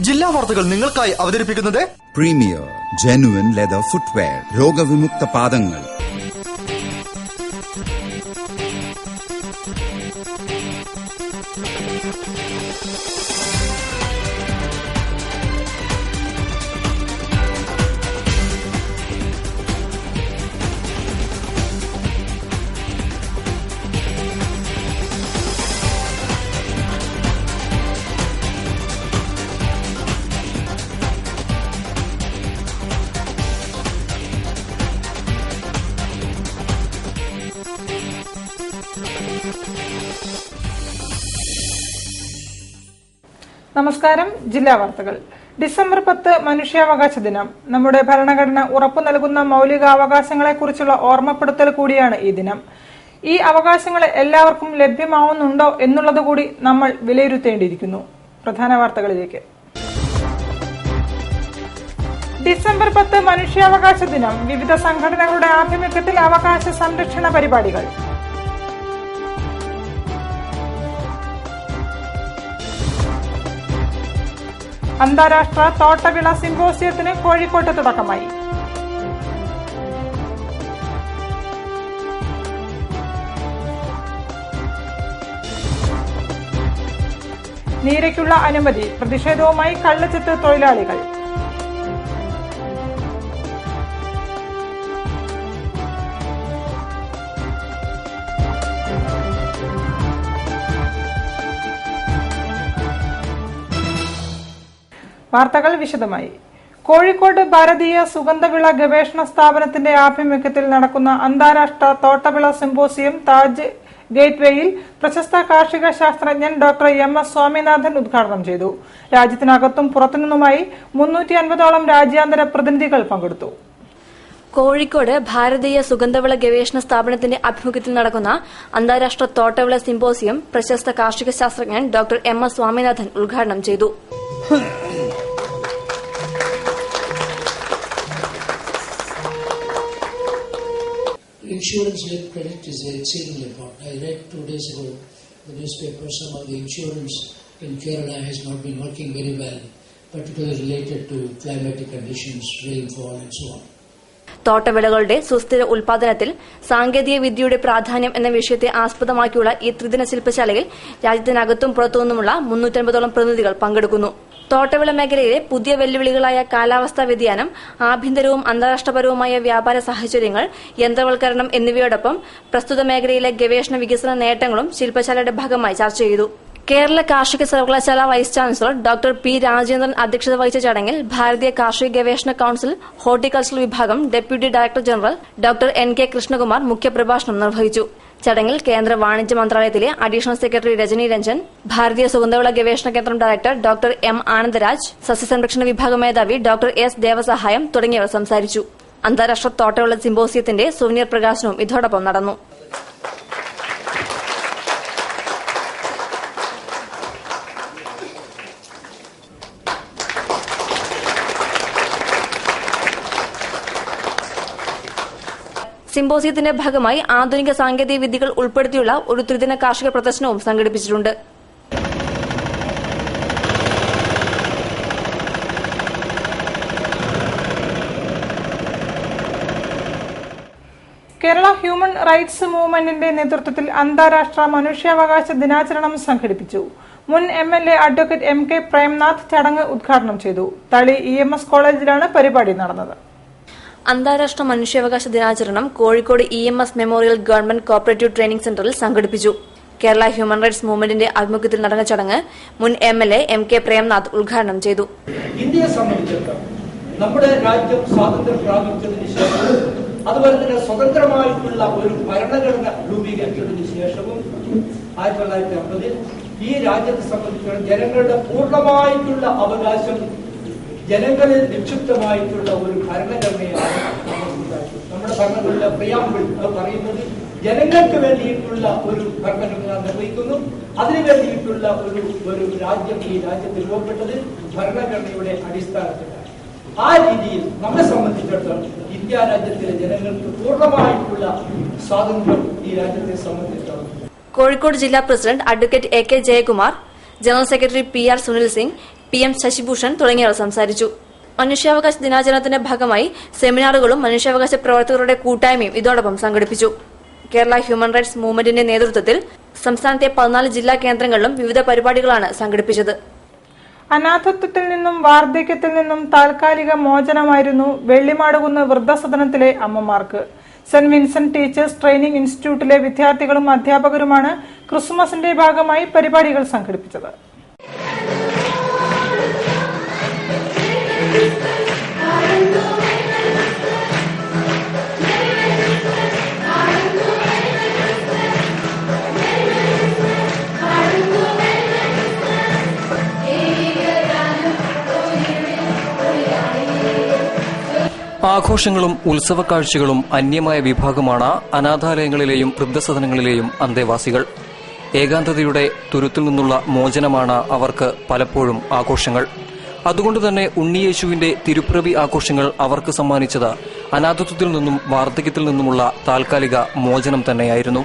ജില്ലാ വാർത്തകൾ നിങ്ങൾക്കായി അവതരിപ്പിക്കുന്നത് പ്രീമിയർ ജെനുവിൻ ലെതർ ഫുട്വെയർ, രോഗവിമുക്ത പാദങ്ങൾ. നമസ്കാരം. ജില്ലാ വാർത്തകൾ. ഡിസംബർ 10 മനുഷ്യാവകാശ ദിനം. നമ്മുടെ ഭരണഘടന ഉറപ്പു നൽകുന്ന മൌലികാവകാശങ്ങളെക്കുറിച്ചുള്ള ഓർമ്മപ്പെടുത്തൽ കൂടിയാണ് ഈ ദിനം. ഈ അവകാശങ്ങൾ എല്ലാവർക്കും ലഭ്യമാവുന്നുണ്ടോ എന്നുള്ളത് കൂടി നമ്മൾ വിലയിരുത്തേണ്ടിയിരിക്കുന്നു. പ്രധാന വാർത്തകളിലേക്ക്. ഡിസംബർ 10 മനുഷ്യാവകാശ ദിനം. വിവിധ സംഘടനകളുടെ ആഭിമുഖ്യത്തിൽ അവകാശ സംരക്ഷണ പരിപാടികൾ. അന്താരാഷ്ട്ര തോട്ടവിള സിംപോസിയത്തിന് കോഴിക്കോട്ട് തുടക്കമായി. നീരയ്ക്കുള്ള അനുമതി. പ്രതിഷേധവുമായി കള്ളച്ചെത്ത് തൊഴിലാളികൾ. വാർത്തകൾ വിശദമായി. കോഴിക്കോട് ഭാരതീയ സുഗന്ധവിള ഗവേഷണ സ്ഥാപനത്തിന്റെ ആഭിമുഖ്യത്തിൽ നടക്കുന്ന അന്താരാഷ്ട്ര തോട്ടവിള സിംപോസിയം താജ് ഗേറ്റ്വേയിൽ പ്രശസ്ത കാർഷിക ശാസ്ത്രജ്ഞൻ ഡോക്ടർ MS സ്വാമിനാഥൻ ഉദ്ഘാടനം ചെയ്തു. രാജ്യത്തിനകത്തും പുറത്തുനിന്നുമായി 350ഓളം രാജ്യാന്തര പ്രതിനിധികൾ പങ്കെടുത്തു. കോഴിക്കോട് ഭാരതീയ സുഗന്ധവിള ഗവേഷണ സ്ഥാപനത്തിന്റെ ആഭിമുഖ്യത്തിൽ നടക്കുന്ന അന്താരാഷ്ട്ര തോട്ടവിള സിംപോസിയം പ്രശസ്ത കാർഷിക ശാസ്ത്രജ്ഞൻ ഡോക്ടർ MS സ്വാമിനാഥൻ ഉദ്ഘാടനം ചെയ്തു. Insurance-led credit is exceedingly important. I read 2 days ago the newspaper, some of the insurance in Kerala has not been working very well, particularly related to climatic conditions, rainfall and so on. തോട്ടവിളകളുടെ സുസ്ഥിര ഉൽപാദനത്തിൽ സാങ്കേതിക വിദ്യയുടെ പ്രാധാന്യം എന്ന വിഷയത്തെ ആസ്പദമാക്കിയുള്ള ഈ ത്രിദിന ശില്പശാലയിൽ രാജ്യത്തിനകത്തും പുറത്തുനിന്നുമുള്ള 350ഓളം പ്രതിനിധികൾ പങ്കെടുക്കുന്നു. തോട്ടവിള മേഖലയിലെ പുതിയ വെല്ലുവിളികളായ കാലാവസ്ഥാ വ്യതിയാനം, ആഭ്യന്തരവും അന്താരാഷ്ട്രപരവുമായ വ്യാപാര സാഹചര്യങ്ങൾ, യന്ത്രവൽക്കരണം എന്നിവയോടൊപ്പം പ്രസ്തുത മേഖലയിലെ ഗവേഷണ വികസന നേട്ടങ്ങളും ശില്പശാലയുടെ ഭാഗമായി ചർച്ച ചെയ്തു. കേരള കാർഷിക സർവകലാശാല vice chancellor doctor P. Rajendran അധ്യക്ഷത വഹിച്ച ചടങ്ങിൽ ഭാരതീയ കാർഷിക ഗവേഷണ കൌൺസിൽ ഹോർട്ടിക്കൾച്ചറൽ വിഭാഗം deputy director general doctor NK Krishnakumar മുഖ്യപ്രഭാഷണം നിർവഹിച്ചു. ചടങ്ങിൽ കേന്ദ്ര വാണിജ്യ മന്ത്രാലയത്തിലെ അഡീഷണൽ സെക്രട്ടറി രജനി രഞ്ജൻ, ഭാരതീയ സുഗന്ധവിള ഗവേഷണ കേന്ദ്രം ഡയറക്ടർ ഡോക്ടർ M. ആനന്ദരാജ്, സസ്യസംരക്ഷണ വിഭാഗ മേധാവി ഡോക്ടർ S. ദേവസഹായം തുടങ്ങിയവർ സംസാരിച്ചു. അന്താരാഷ്ട്ര തോട്ടവിള സിംപോസിയത്തിന്റെ സുവനീർ പ്രകാശനവും ഇതോടൊപ്പം നടന്നു. സിംപോസിയത്തിന്റെ ഭാഗമായി ആധുനിക സാങ്കേതിക വിദ്യകൾ ഉൾപ്പെടുത്തിയുള്ള ഒരു ത്രിദിന കാർഷിക പ്രദർശനവും സംഘടിപ്പിച്ചിട്ടുണ്ട്. കേരള ഹ്യൂമൻ റൈറ്റ്സ് മൂവ്മെന്റിന്റെ നേതൃത്വത്തിൽ അന്താരാഷ്ട്ര മനുഷ്യാവകാശ ദിനാചരണം സംഘടിപ്പിച്ചു. മുൻ MLA അഡ്വക്കേറ്റ് MK പ്രേംനാഥ് ചടങ്ങ് ഉദ്ഘാടനം ചെയ്തു. തളി EMS കോളേജിലാണ് പരിപാടി നടന്നത്. അന്താരാഷ്ട്ര മനുഷ്യാവകാശ ദിനാചരണം Kozhikode EMS memorial government cooperative training സെന്ററിൽ സംഘടിപ്പിച്ചു. കേരള ഹ്യൂമൻ റൈറ്റ്സ് മൂവ്മെന്റിന്റെ ആഭിമുഖ്യത്തിൽ നടന്ന ചടങ്ങ് മുൻ MLA MK പ്രേംനാഥ് ഉദ്ഘാടനം ചെയ്തു. ഇന്ത്യയെ സംബന്ധിച്ചിടത്തോളം നമ്മുടെ രാജ്യം സ്വാതന്ത്ര്യം പ്രാപിച്ചതിന് ശേഷം, അതുപോലെ തന്നെ സ്വതന്ത്രമായിട്ടുള്ള ഒരു ഭരണഘടന രൂപീകരിച്ചതിന് ശേഷവും 1950 ഈ രാജ്യത്തെ സംബന്ധിച്ചിടത്തോളം ജനങ്ങളുടെ പൂർണ്ണമായിട്ടുള്ള അവകാശം, ജനങ്ങളിൽ നിക്ഷിപ്തമായിട്ടുള്ള ഒരു ഭരണഘടനയാണ് നമ്മുടെ ഭരണഘടന പ്രിയാമ്പിൾ പറയുന്നത്. ജനങ്ങൾക്ക് വേണ്ടിയിട്ടുള്ള ഒരു ഭരണഘടന നിർവഹിക്കുന്നു. അതിനു വേണ്ടിയിട്ടുള്ള ഒരു രാജ്യം ഈ രാജ്യത്ത് രൂപപ്പെട്ടത് ഭരണഘടനയുടെ അടിസ്ഥാനത്തിലാണ്. ആ രീതിയിൽ നമ്മെ സംബന്ധിച്ചിടത്തോളം ഇന്ത്യ രാജ്യത്തിലെ ജനങ്ങൾക്ക് പൂർണ്ണമായിട്ടുള്ള സ്വാതന്ത്ര്യം ഈ രാജ്യത്തെ സംബന്ധിച്ചിടത്തോളം. കോഴിക്കോട് ജില്ലാ president advocate AK Jayakumar, general secretary PR Sunil Singh, PM Shashibhushan തുടങ്ങിയവർ സംസാരിച്ചു. മനുഷ്യാവകാശ ദിനാചരണത്തിന്റെ ഭാഗമായി സെമിനാറുകളും മനുഷ്യാവകാശ പ്രവർത്തകരുടെ കൂട്ടായ്മയും ഇതോടൊപ്പം സംഘടിപ്പിച്ചു. കേരള ഹ്യൂമൻ റൈറ്റ്സ് മൂവ്മെന്റിന്റെ നേതൃത്വത്തിൽ സംസ്ഥാനത്തെ 14 ജില്ലാ കേന്ദ്രങ്ങളിലും വിവിധ പരിപാടികളാണ് സംഘടിപ്പിച്ചത്. അനാഥത്വത്തിൽ നിന്നും വാർദ്ധക്യത്തിൽ നിന്നും താൽക്കാലിക മോചനമായിരുന്നു വെള്ളിമാടുകുന്ന് വൃദ്ധസദനത്തിലെ അമ്മമാർക്ക്. സെന്റ് വിൻസെന്റ് ടീച്ചേഴ്സ് ട്രെയിനിംഗ് ഇൻസ്റ്റിറ്റ്യൂട്ടിലെ വിദ്യാർത്ഥികളും അധ്യാപകരുമാണ് ക്രിസ്മസിന്റെ ഭാഗമായി പരിപാടികൾ സംഘടിപ്പിച്ചത്. ആഘോഷങ്ങളും ഉത്സവ കാഴ്ചകളും അന്യമായ വിഭാഗമാണ് അനാഥാലയങ്ങളിലെയും വൃദ്ധസദനങ്ങളിലെയും അന്തേവാസികൾ. ഏകാന്തതയുടെ തുരുത്തിൽ നിന്നുള്ള മോചനമാണ് അവർക്ക് പലപ്പോഴും ആഘോഷങ്ങൾ. അതുകൊണ്ടുതന്നെ ഉണ്ണിയേശുവിന്റെ തിരുപ്പിറവി ആഘോഷങ്ങൾ അവർക്ക് സമ്മാനിച്ചത് അനാഥത്വത്തിൽ നിന്നും വാർദ്ധക്യത്തിൽ നിന്നുമുള്ള താൽക്കാലിക മോചനം തന്നെയായിരുന്നു.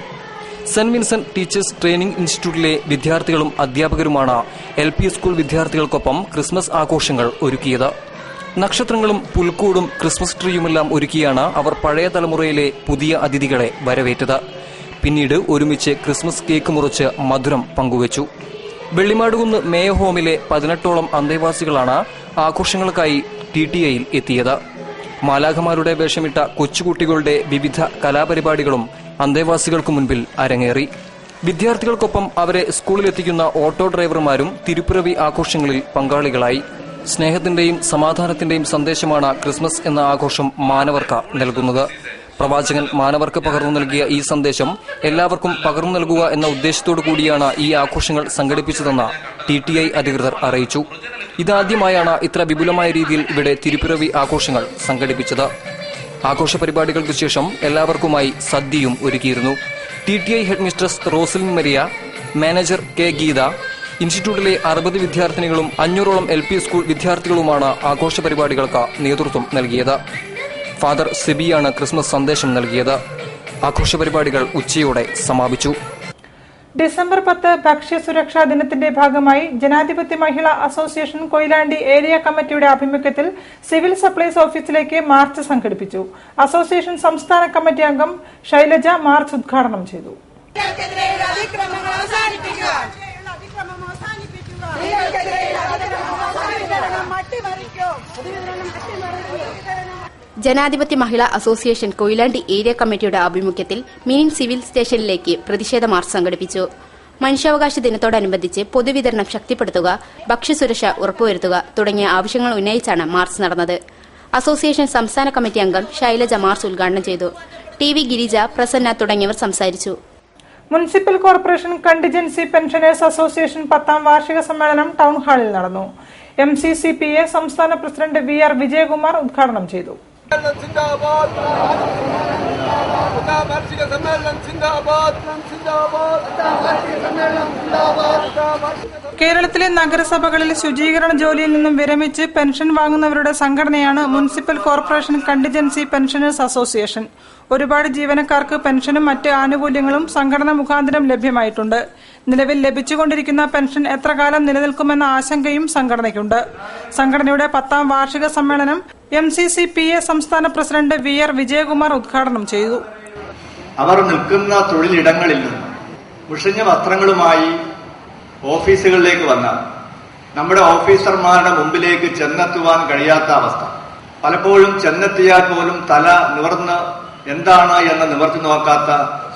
സെന്റ് വിൻസെന്റ് ടീച്ചേഴ്സ് ട്രെയിനിംഗ് ഇൻസ്റ്റിറ്റ്യൂട്ടിലെ വിദ്യാർത്ഥികളും അധ്യാപകരുമാണ് LP സ്കൂൾ വിദ്യാർത്ഥികൾക്കൊപ്പം ക്രിസ്മസ് ആഘോഷങ്ങൾ ഒരുക്കിയത്. നക്ഷത്രങ്ങളും പുൽക്കൂടും ക്രിസ്മസ് ട്രീയുമെല്ലാം ഒരുക്കിയാണ് അവർ പഴയ തലമുറയിലെ പുതിയ അതിഥികളെ വരവേറ്റത്. പിന്നീട് ഒരുമിച്ച് ക്രിസ്മസ് കേക്ക് മുറിച്ച് മധുരം പങ്കുവച്ചു. വെള്ളിമാടുകുന്ന് മേയ ഹോമിലെ 18ഓളം അന്തേവാസികളാണ് ആഘോഷങ്ങൾക്കായി TTIയിൽ എത്തിയത്. മാലാഖമാരുടെ വേഷമിട്ട കൊച്ചുകുട്ടികളുടെ വിവിധ കലാപരിപാടികളും അന്തേവാസികൾക്ക് മുൻപിൽ അരങ്ങേറി. വിദ്യാർത്ഥികൾക്കൊപ്പം അവരെ സ്കൂളിലെത്തിക്കുന്ന ഓട്ടോ ഡ്രൈവർമാരും തിരുപ്പിറവി ആഘോഷങ്ങളിൽ പങ്കാളികളായി. സ്നേഹത്തിന്റെയും സമാധാനത്തിന്റെയും സന്ദേശമാണ് ക്രിസ്മസ് എന്ന ആഘോഷം മാനവർക്ക് നൽകുന്നത്. പ്രവാചകൻ മാനവർക്ക് പകർന്നു നൽകിയ ഈ സന്ദേശം എല്ലാവർക്കും പകർന്നു നൽകുക എന്ന ഉദ്ദേശത്തോടു കൂടിയാണ് ഈ ആഘോഷങ്ങൾ സംഘടിപ്പിച്ചതെന്ന് TTI അധികൃതർ അറിയിച്ചു. ഇതാദ്യമായാണ് ഇത്ര വിപുലമായ രീതിയിൽ ഇവിടെ തിരുപ്പിറവി ആഘോഷങ്ങൾ സംഘടിപ്പിച്ചത്. ആഘോഷ പരിപാടികൾക്ക് ശേഷം എല്ലാവർക്കുമായി സദ്യയും ഒരുക്കിയിരുന്നു. TTI headmistress Roselin Maria, manager K Geetha, ഇൻസ്റ്റിറ്റ്യൂട്ടിലെ 60 വിദ്യാർത്ഥിനികളും 500ഓളം LP സ്കൂൾ വിദ്യാർത്ഥികളുമാണ് ആഘോഷ പരിപാടികൾക്ക് നേതൃത്വം നൽകിയത്. ഫാദർ സിബിയാണ് ക്രിസ്മസ് സന്ദേശം നൽകിയത്. ആഘോഷ പരിപാടികൾ ഉച്ചയോടെ സമാപിച്ചു. ഡിസംബർ 10 ഭക്ഷ്യസുരക്ഷാ ദിനത്തിന്റെ ഭാഗമായി ജനാധിപത്യ മഹിളാ അസോസിയേഷൻ കൊയിലാണ്ടി ഏരിയ കമ്മിറ്റിയുടെ ആഭിമുഖ്യത്തിൽ സിവിൽ സപ്ലൈസ് ഓഫീസിലേക്ക് മാർച്ച് സംഘടിപ്പിച്ചു. അസോസിയേഷൻ സംസ്ഥാന കമ്മിറ്റി അംഗം ശൈലജ മാർച്ച് ഉദ്ഘാടനം ചെയ്തു. ജനാധിപത്യ മഹിളാ അസോസിയേഷൻ കൊയിലാണ്ടി ഏരിയ കമ്മിറ്റിയുടെ ആഭിമുഖ്യത്തിൽ മിനി സിവിൽ സ്റ്റേഷനിലേക്ക് പ്രതിഷേധ മാർച്ച് സംഘടിപ്പിച്ചു. മനുഷ്യാവകാശ ദിനത്തോടനുബന്ധിച്ച് പൊതുവിതരണം ശക്തിപ്പെടുത്തുക, ഭക്ഷ്യസുരക്ഷ ഉറപ്പുവരുത്തുക തുടങ്ങിയ ആവശ്യങ്ങൾ ഉന്നയിച്ചാണ് മാർച്ച് നടന്നത്. അസോസിയേഷൻ സംസ്ഥാന കമ്മിറ്റി അംഗം ശൈലജ മാർച്ച് ഉദ്ഘാടനം ചെയ്തു. TV ഗിരിജ, പ്രസന്ന തുടങ്ങിയവർ സംസാരിച്ചു. Municipal corporation contingency pensioners association 10ാം വാർഷിക സമ്മേളനം ടൗൺ ഹാളിൽ നടന്നു. MCCPA സംസ്ഥാന പ്രസിഡന്റ് VR വിജയകുമാർ ഉദ്ഘാടനം ചെയ്തു. കേരളത്തിലെ നഗരസഭകളിൽ ശുചീകരണ ജോലിയിൽ നിന്നും വിരമിച്ച് പെൻഷൻ വാങ്ങുന്നവരുടെ സംഘടനയാണ് municipal corporation contingency pensioners association. ഒരുപാട് ജീവനക്കാർക്ക് പെൻഷനും മറ്റ് ആനുകൂല്യങ്ങളും സംഘടന മുഖാന്തരം ലഭ്യമായിട്ടുണ്ട്. നിലവിൽ ലഭിച്ചുകൊണ്ടിരിക്കുന്ന പെൻഷൻ എത്ര കാലം നിലനിൽക്കുമെന്ന ആശങ്കയും സംഘടനയ്ക്കുണ്ട്. സംഘടനയുടെ 10ാം വാർഷിക സമ്മേളനം MCCPA സംസ്ഥാന പ്രസിഡന്റ് VR വിജയകുമാർ ഉദ്ഘാടനം ചെയ്തു. അവർ നിൽക്കുന്ന തൊഴിലിടങ്ങളിൽ നിന്ന് മുഷിഞ്ഞ വസ്ത്രങ്ങളുമായി ഓഫീസുകളിലേക്ക് വന്ന നമ്മുടെ ഓഫീസർമാരുടെ മുമ്പിലേക്ക് ചെന്നെത്തുവാൻ കഴിയാത്ത അവസ്ഥ. പലപ്പോഴും ചെന്നെത്തിയാൽ പോലും തല നിവർന്ന് എന്താണ് എന്ന് നിവർത്തി നോക്കാത്ത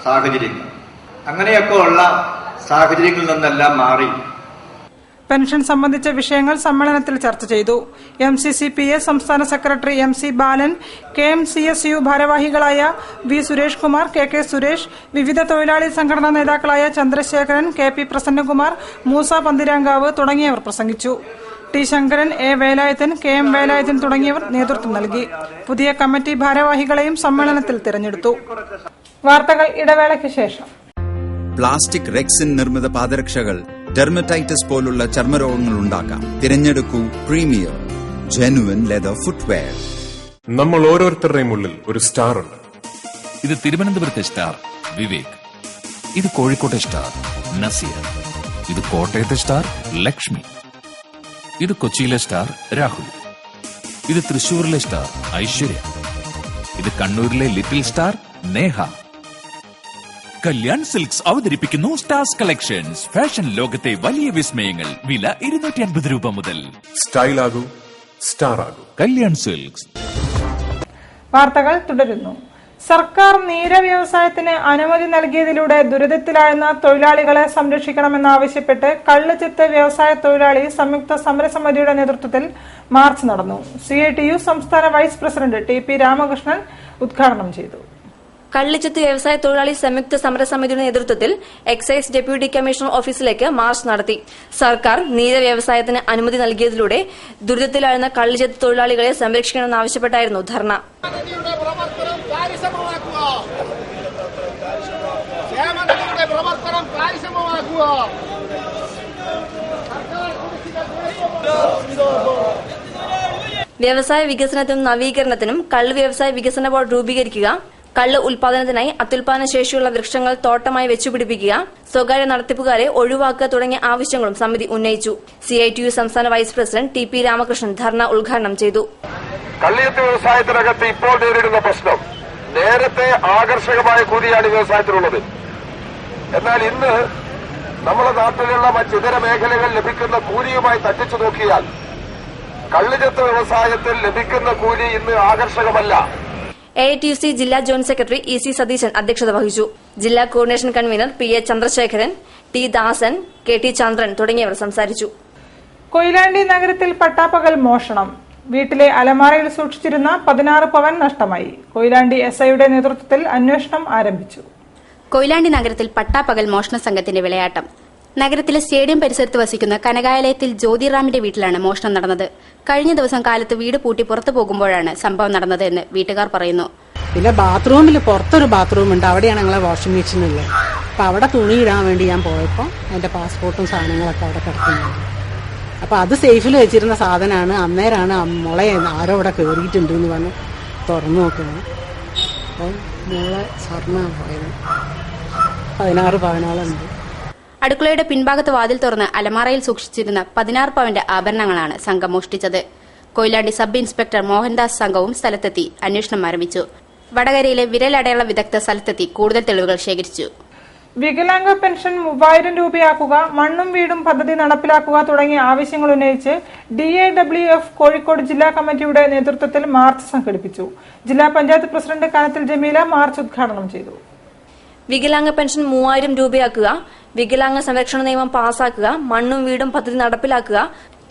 സാഹചര്യങ്ങൾ. അങ്ങനെയൊക്കെ ഉള്ള സാഹചര്യങ്ങളിൽ നിന്നെല്ലാം മാറി പെൻഷൻ സംബന്ധിച്ച വിഷയങ്ങൾ സമ്മേളനത്തിൽ ചർച്ച ചെയ്തു. MCCPA സംസ്ഥാന സെക്രട്ടറി MC ബാലൻ, KMCSU ഭാരവാഹികളായ V സുരേഷ് കുമാർ, KK സുരേഷ്, വിവിധ തൊഴിലാളി സംഘടനാ നേതാക്കളായ ചന്ദ്രശേഖരൻ, KP പ്രസന്നകുമാർ, മൂസ പന്തിരാങ്കാവ് തുടങ്ങിയവർ പ്രസംഗിച്ചു. T Sankaran, A Velayudhan, KM Velayudhan തുടങ്ങിയവർ നേതൃത്വം നൽകി. പുതിയ കമ്മിറ്റി ഭാരവാഹികളെയും സമ്മേളനത്തിൽ തിരഞ്ഞെടുത്തു. വാർത്തകൾ ഇടവേളയ്ക്ക് ശേഷം. പ്ലാസ്റ്റിക് റെക്സിൻ നിർമ്മിത പാദരക്ഷകൾ ഡെർമറ്റൈറ്റിസ് പോലുള്ള ചർമ്മരോഗങ്ങൾ ഉണ്ടാക്കാം. തിരഞ്ഞെടുക്കൂ പ്രീമിയർ ജെനുവിൻ ലെതർ ഫുട്വെയർ. നമ്മൾ ഓരോരുത്തരുടെയും ഉള്ളിൽ ഒരു സ്റ്റാർ ഉണ്ട്. ഇത് തിരുവനന്തപുരത്തെ സ്റ്റാർ വിവേക്, ഇത് കോഴിക്കോട്ടെ സ്റ്റാർ നസീർ, ഇത് കോട്ടയത്തെ സ്റ്റാർ ലക്ഷ്മി, ഇത് കൊച്ചിയിലെ സ്റ്റാർ രാഹുൽ. ഇത് തൃശൂരിലെ സ്റ്റാർ ഐശ്വര്യ. ഇത് കണ്ണൂരിലെ little star Neha. Kalyan silks അവതരിപ്പിക്കുന്നു സ്റ്റാർസ് കളക്ഷൻസ്. ഫാഷൻ ലോകത്തെ വലിയ വിസ്മയങ്ങൾ. വില 250 രൂപ മുതൽ. സ്റ്റൈൽ ആകൂ, സ്റ്റാർ ആകൂ. കല്യാൺ സിൽക്സ്. വാർത്തകൾ തുടരുന്നു. സർക്കാർ നീര വ്യവസായത്തിന് അനുമതി നൽകിയതിലൂടെ ദുരിതത്തിലായിരുന്ന തൊഴിലാളികളെ സംരക്ഷിക്കണമെന്നാവശ്യപ്പെട്ട് കള്ളുചെത്ത് വ്യവസായ തൊഴിലാളി സംയുക്ത സമരസമിതിയുടെ നേതൃത്വത്തിൽ മാർച്ച് നടന്നു. CITU സംസ്ഥാന വൈസ് പ്രസിഡന്റ് TP രാമകൃഷ്ണൻ ഉദ്ഘാടനം ചെയ്തു. കള്ളിച്ചെത്ത് വ്യവസായ തൊഴിലാളി സംയുക്ത സമരസമിതിയുടെ നേതൃത്വത്തിൽ എക്സൈസ് ഡെപ്യൂട്ടി കമ്മീഷണർ ഓഫീസിലേക്ക് മാർച്ച് നടത്തി. സർക്കാർ നീര വ്യവസായത്തിന് അനുമതി നൽകിയതിലൂടെ ദുരിതത്തിലായിരുന്ന കള്ളിച്ചെത്ത് തൊഴിലാളികളെ സംരക്ഷിക്കണമെന്നാവശ്യപ്പെട്ടായിരുന്നു ധർണ. വ്യവസായ വികസനത്തിനും നവീകരണത്തിനും കള്ള് വ്യവസായ വികസന ബോർഡ് രൂപീകരിക്കുക, കള്ള് ഉൽപാദനത്തിനായി അത്യുൽപാദന ശേഷിയുള്ള വൃക്ഷങ്ങൾ തോട്ടമായി വെച്ചുപിടിപ്പിക്കുക, സ്വകാര്യ നടത്തിപ്പുകാരെ ഒഴിവാക്കുക തുടങ്ങിയ ആവശ്യങ്ങളും സമിതി ഉന്നയിച്ചു. CITU സംസ്ഥാന വൈസ് പ്രസിഡന്റ് TP രാമകൃഷ്ണൻ ധർണ ഉദ്ഘാടനം ചെയ്തു. കള്ളിയത്ത് വ്യവസായത്തിനകത്ത് ഇപ്പോൾ നേരിടുന്ന പ്രശ്നം, നേരത്തെ ആകർഷകമായ കൂലിയാണ് വ്യവസായത്തിലുള്ളത്. എന്നാൽ ഇന്ന് നമ്മുടെ നാട്ടിലുള്ള മറ്റിതര മേഖലകൾ ലഭിക്കുന്ന കൂലിയുമായി തട്ടിച്ചു നോക്കിയാൽ കള്ളിയത്ത് വ്യവസായത്തിൽ ലഭിക്കുന്ന കൂലി ഇന്ന് ആകർഷകമല്ല. AITUC ജില്ലാ ജോയിന്റ് സെക്രട്ടറി EC സതീശൻ അധ്യക്ഷത വഹിച്ചു. ജില്ലാ coordination convener PA Chandrasekharan, T ദാസൻ, KT ചന്ദ്രൻ തുടങ്ങിയവർ സംസാരിച്ചു. കൊയിലാണ്ടി നഗരത്തിൽ പട്ടാപ്പകൽ മോഷണം. വീട്ടിലെ അലമാരയിൽ സൂക്ഷിച്ചിരുന്ന 16 പവൻ നഷ്ടമായി. കൊയിലാണ്ടി SIയുടെ നേതൃത്വത്തിൽ അന്വേഷണം ആരംഭിച്ചു. കൊയിലാണ്ടി നഗരത്തിൽ പട്ടാപ്പകൽ മോഷണ സംഘത്തിന്റെ വിളയാട്ടം. നഗരത്തിലെ സ്റ്റേഡിയം പരിസരത്ത് വസിക്കുന്ന കനകാലയത്തിൽ ജ്യോതിറാമിന്റെ വീട്ടിലാണ് മോഷണം നടന്നത്. കഴിഞ്ഞ ദിവസം കാലത്ത് വീട് പൂട്ടി പുറത്തു പോകുമ്പോഴാണ് സംഭവം നടന്നത് എന്ന് വീട്ടുകാർ പറയുന്നു. പിന്നെ ബാത്റൂമിൽ പുറത്തൊരു ബാത്റൂം ഉണ്ട്, അവിടെയാണ് ഞങ്ങളെ വാഷിംഗ് മെഷീൻ ഉള്ളത്. അപ്പൊ അവിടെ തുണി ഇടാൻ വേണ്ടി ഞാൻ പോയപ്പോൾ എന്റെ പാസ്പോർട്ടും സാധനങ്ങളൊക്കെ അവിടെ കിടക്കുന്നുണ്ട്. അപ്പൊ അത് സേഫിൽ വെച്ചിരുന്ന സാധനമാണ്. അന്നേരമാണ് മോളെ ആരോ ഇവിടെ കയറിയിട്ടുണ്ട് എന്ന് പറഞ്ഞ് തുറന്നു നോക്കുന്നത്. അപ്പോൾ മോളെ സ്വർണ്ണമാണ് പോയത്. 16 പവനോളുണ്ട്. അടുക്കളയുടെ പിൻഭാഗത്ത് വാതിൽ തുറന്ന് അലമാറയിൽ സൂക്ഷിച്ചിരുന്ന 16 പവന്റെ ആഭരണങ്ങളാണ് സംഘം മോഷ്ടിച്ചത്. കൊയിലാണ്ടി സബ് ഇൻസ്പെക്ടർ മോഹൻദാസ് സംഘവും സ്ഥലത്തെത്തി അന്വേഷണം ആരംഭിച്ചു. വടകരയിലെ വിരലടയാള വിദഗ്ധ സ്ഥലത്തെത്തി കൂടുതൽ തെളിവുകൾ ശേഖരിച്ചു. വികലാംഗ പെൻഷൻ 3000 രൂപയാക്കുക, മണ്ണും വീടും പദ്ധതി നടപ്പിലാക്കുക തുടങ്ങിയ ആവശ്യങ്ങൾ ഉന്നയിച്ച് DAWF കോഴിക്കോട് ജില്ലാ കമ്മിറ്റിയുടെ നേതൃത്വത്തിൽ മാർച്ച് സംഘടിപ്പിച്ചു. ജില്ലാ പഞ്ചായത്ത് പ്രസിഡന്റ് കാനത്തിൽ ജമീല മാർച്ച് ഉദ്ഘാടനം ചെയ്തു. വികലാംഗ പെൻഷൻ 3000 രൂപയാക്കുക, വികലാംഗ സംരക്ഷണ നിയമം പാസാക്കുക, മണ്ണും വീടും പദ്ധതി നടപ്പിലാക്കുക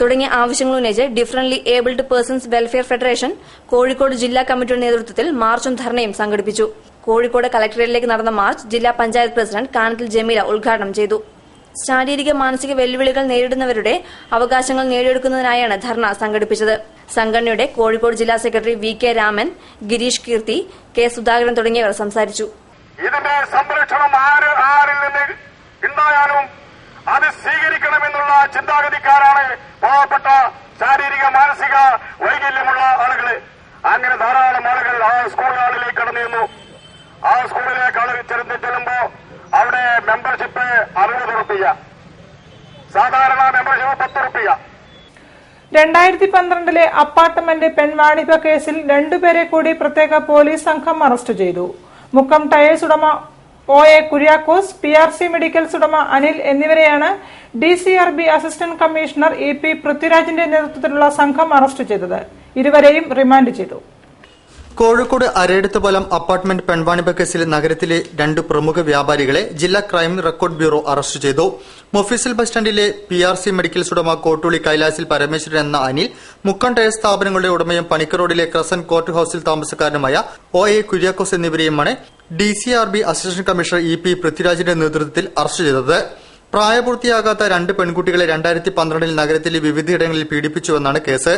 തുടങ്ങിയ ആവശ്യങ്ങൾ ഉന്നയിച്ച് differently abled persons welfare federation Kozhikode ജില്ലാ കമ്മിറ്റിയുടെ നേതൃത്വത്തിൽ മാർച്ചും ധർണയും സംഘടിപ്പിച്ചു. കോഴിക്കോട് കലക്ടറേറ്റിലേക്ക് നടന്ന മാർച്ച് ജില്ലാ പഞ്ചായത്ത് പ്രസിഡന്റ് കാനത്തിൽ ജമീല ഉദ്ഘാടനം ചെയ്തു. ശാരീരിക മാനസിക വെല്ലുവിളികൾ നേരിടുന്നവരുടെ അവകാശങ്ങൾ നേടിയെടുക്കുന്നതിനായാണ് ധർണ സംഘടിപ്പിച്ചത്. സംഘടനയുടെ കോഴിക്കോട് ജില്ലാ സെക്രട്ടറി VK രാമൻ, ഗിരീഷ് കീർത്തി, K സുധാകരൻ തുടങ്ങിയവർ സംസാരിച്ചു. ഇതിന്റെ സംരക്ഷണം ആരിൽ നിന്ന് ഉണ്ടായാലും അത് സ്വീകരിക്കണമെന്നുള്ള ചിന്താഗതിക്കാരാണ് പാവപ്പെട്ട ശാരീരിക മാനസിക വൈകല്യമുള്ള ആളുകൾ. അങ്ങനെ ധാരാളം ആളുകൾ ആ സ്കൂളുകളിലേക്ക് കടന്നു ചെന്നു. ആ സ്കൂളിലേക്ക് ചെല്ലുമ്പോ അവിടെ മെമ്പർഷിപ്പ് 60 റുപ്യ, സാധാരണ മെമ്പർഷിപ്പ് 10 റുപ്യ. 2012 അപ്പാർട്ട്മെന്റ് പെൺവാണിഭ കേസിൽ 2 പേരെ കൂടി പ്രത്യേക പോലീസ് സംഘം അറസ്റ്റ് ചെയ്തു. മുക്കം ടയേഴ്സ് ഉടമ OA കുര്യാക്കോസ്, PRC മെഡിക്കൽസ് ഉടമ അനിൽ എന്നിവരെയാണ് DCRB അസിസ്റ്റന്റ് കമ്മീഷണർ EP പൃഥ്വിരാജിന്റെ നേതൃത്വത്തിലുള്ള സംഘം അറസ്റ്റ് ചെയ്തത്. ഇരുവരെയും റിമാൻഡ് ചെയ്തു. കോഴിക്കോട് അരയിടത്തുപാലം അപ്പാർട്ട്മെന്റ് പെൺവാണിഭ കേസിൽ നഗരത്തിലെ 2 പ്രമുഖ വ്യാപാരികളെ ജില്ലാ ക്രൈം റെക്കോർഡ് ബ്യൂറോ അറസ്റ്റ് ചെയ്തു. മൊഫീസിൽ ബസ് സ്റ്റാൻഡിലെ PRC മെഡിക്കൽസ് ഉടമ കോട്ടൂളി കൈലാസിൽ പരമേശ്വരൻ എന്ന അനിൽ, മുക്കം ടയർ സ്ഥാപനങ്ങളുടെ ഉടമയും പണിക്കർ റോഡിലെ ക്രസന്റ് കോർട്ട് ഹൌസിൽ താമസക്കാരനുമായ OA കുര്യാക്കോസ് എന്നിവരെയുമാണ് DCRB അസിസ്റ്റന്റ് കമ്മീഷണർ EP പൃഥ്വിരാജിന്റെ നേതൃത്വത്തിൽ അറസ്റ്റ് ചെയ്തത്. പ്രായപൂർത്തിയാകാത്ത 2 പെൺകുട്ടികളെ 2012 നഗരത്തിലെ വിവിധയിടങ്ങളിൽ പീഡിപ്പിച്ചുവെന്നാണ് കേസ്.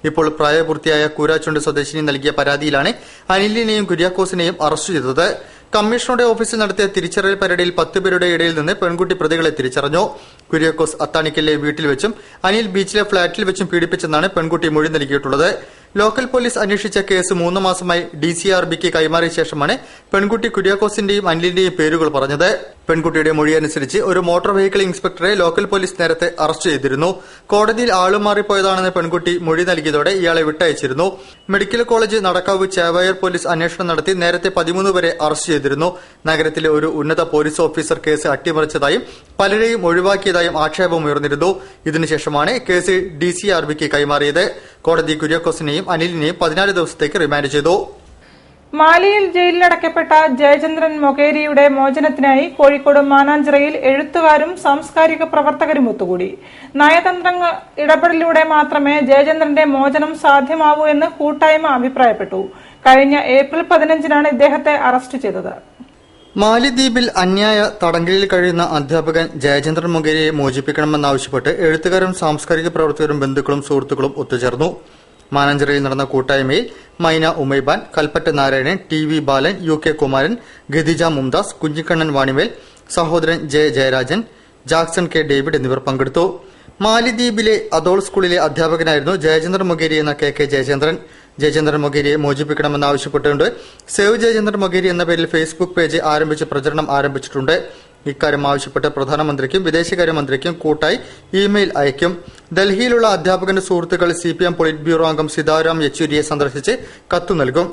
ഇപ്പോൾ പ്രായപൂർത്തിയായ കൂരാച്ചുണ്ട് സ്വദേശിനി നൽകിയ പരാതിയിലാണ് അനിലിനെയും കുര്യാക്കോസിനെയും അറസ്റ്റ് ചെയ്തത്. കമ്മീഷണറുടെ ഓഫീസിൽ നടത്തിയ തിരിച്ചറിയൽ പരേഡിൽ 10 പേരുടെ ഇടയിൽ നിന്ന് പെൺകുട്ടി പ്രതികളെ തിരിച്ചറിഞ്ഞു. കുര്യാക്കോസ് അത്താണിക്കലിലെ വീട്ടിൽ വെച്ചും അനിൽ ബീച്ചിലെ ഫ്ളാറ്റിൽ വെച്ചും പീഡിപ്പിച്ചെന്നാണ് പെൺകുട്ടി മൊഴി നൽകിയിട്ടുള്ളത്. ലോക്കൽ പോലീസ് അന്വേഷിച്ച കേസ് 3 മാസമായി DCRBക്ക് കൈമാറിയ ശേഷമാണ് പെൺകുട്ടി കുര്യാക്കോസിന്റെയും അനിലിന്റെയും പേരുകൾ പറഞ്ഞത്. പെൺകുട്ടിയുടെ മൊഴിയനുസരിച്ച് ഒരു മോട്ടോർ വെഹിക്കിൾ ഇൻസ്പെക്ടറെ ലോക്കൽ പോലീസ് നേരത്തെ അറസ്റ്റ് ചെയ്തിരുന്നു. കോടതിയിൽ ആളുമാറിപ്പോയതാണെന്ന് പെൺകുട്ടി മൊഴി നൽകിയതോടെ ഇയാളെ വിട്ടയച്ചിരുന്നു. Medical college Nadakkavu Chevayur police അന്വേഷണം നടത്തി നേരത്തെ 13 വരെ അറസ്റ്റ് ചെയ്തിരുന്നു. നഗരത്തിലെ ഒരു ഉന്നത പോലീസ് ഓഫീസർ കേസ് അട്ടിമറിച്ചതായും പലരെയും ഒഴിവാക്കിയതായും ആക്ഷേപമുയർന്നിരുന്നു. ഇതിനുശേഷമാണ് കേസ് DCRBക്ക് കൈമാറിയത്. കോടതി കുര്യാക്കോസിനെയും അനിലിനെയും 14 ദിവസത്തേക്ക് റിമാൻഡ് ചെയ്തു. മാലിയിൽ ജയിലിലടക്കപ്പെട്ട ജയചന്ദ്രൻ മൊകേരിയുടെ മോചനത്തിനായി കോഴിക്കോട് മാനാഞ്ചിറയിൽ എഴുത്തുകാരും സാംസ്കാരിക പ്രവർത്തകരും ഒത്തുകൂടി. നയതന്ത്ര ഇടപെടലിലൂടെ മാത്രമേ ജയചന്ദ്രന്റെ മോചനം സാധ്യമാവൂ എന്ന് കൂട്ടായ്മ അഭിപ്രായപ്പെട്ടു. കഴിഞ്ഞ ഏപ്രിൽ 15-നാണ് ഇദ്ദേഹത്തെ അറസ്റ്റ് ചെയ്തത്. മാലിദ്വീപിൽ അന്യായ തടങ്കലിൽ കഴിയുന്ന അധ്യാപകൻ ജയചന്ദ്രൻ മൊകേരിയെ മോചിപ്പിക്കണമെന്നാവശ്യപ്പെട്ട് എഴുത്തുകാരും സാംസ്കാരിക പ്രവർത്തകരും ബന്ധുക്കളും സുഹൃത്തുക്കളും ഒത്തുചേർന്നു. മാനാഞ്ചിറയിൽ നടന്ന കൂട്ടായ്മയിൽ മൈന ഉമൈബാൻ, കൽപ്പറ്റ നാരായണൻ, TV ബാലൻ, UK കുമാരൻ, ഗദിജ മുംതാസ്, കുഞ്ഞിക്കണ്ണൻ വാണിമേൽ, സഹോദരൻ ജയരാജൻ, ജാക്സൺ K ഡേവിഡ് എന്നിവർ പങ്കെടുത്തു. മാലിദ്വീപിലെ അതോൾ സ്കൂളിലെ അധ്യാപകനായിരുന്നു ജയചന്ദ്രൻ മൊകേരി എന്ന KK ജയചന്ദ്രൻ. ജയചന്ദ്രൻ മൊകേരിയെ മോചിപ്പിക്കണമെന്നാവശ്യപ്പെട്ടുകൊണ്ട് സേവ് ജയചന്ദ്രൻ മൊകേരി എന്ന പേരിൽ ഫേസ്ബുക്ക് പേജ് ആരംഭിച്ച് പ്രചരണം ആരംഭിച്ചിട്ടുണ്ട്. ഇക്കാര്യം ആവശ്യപ്പെട്ട് പ്രധാനമന്ത്രിക്കും വിദേശകാര്യമന്ത്രിക്കും കൂട്ടായി ഇമെയിൽ അയക്കും. ഡൽഹിയിലുള്ള അധ്യാപകന്റെ സുഹൃത്തുക്കൾ CPM പൊളിറ്റ് ബ്യൂറോ അംഗം സീതാറാം യെച്ചൂരിയെ സന്ദർശിച്ച് കത്തു നൽകും.